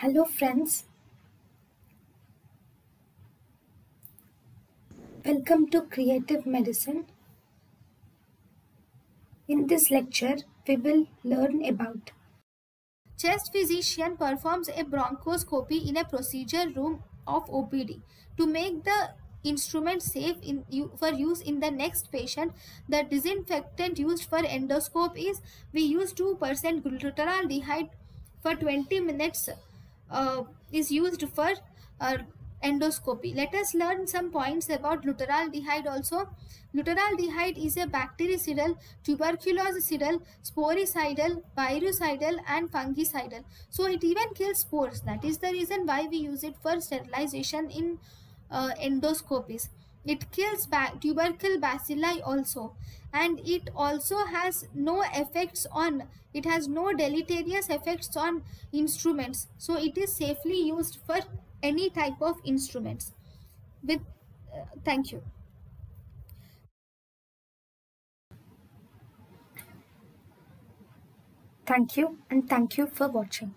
Hello friends, welcome to Creative Medicine. In this lecture, we will learn about Chest physician performs a bronchoscopy in a procedure room of OPD to make the instrument safe for use in the next patient. The disinfectant used for endoscope is we use 2% glutaraldehyde for 20 minutes is used for uh, endoscopy. Let us learn some points about glutaraldehyde also. Glutaraldehyde is a bactericidal, tuberculosidal, sporicidal, virucidal and fungicidal. So it even kills spores. That is the reason why we use it for sterilization in endoscopies. It kills tubercle bacilli also, and it also has no effects on, it has no deleterious effects on instruments, so it is safely used for any type of instruments. With thank you. thank you and thank you for watching.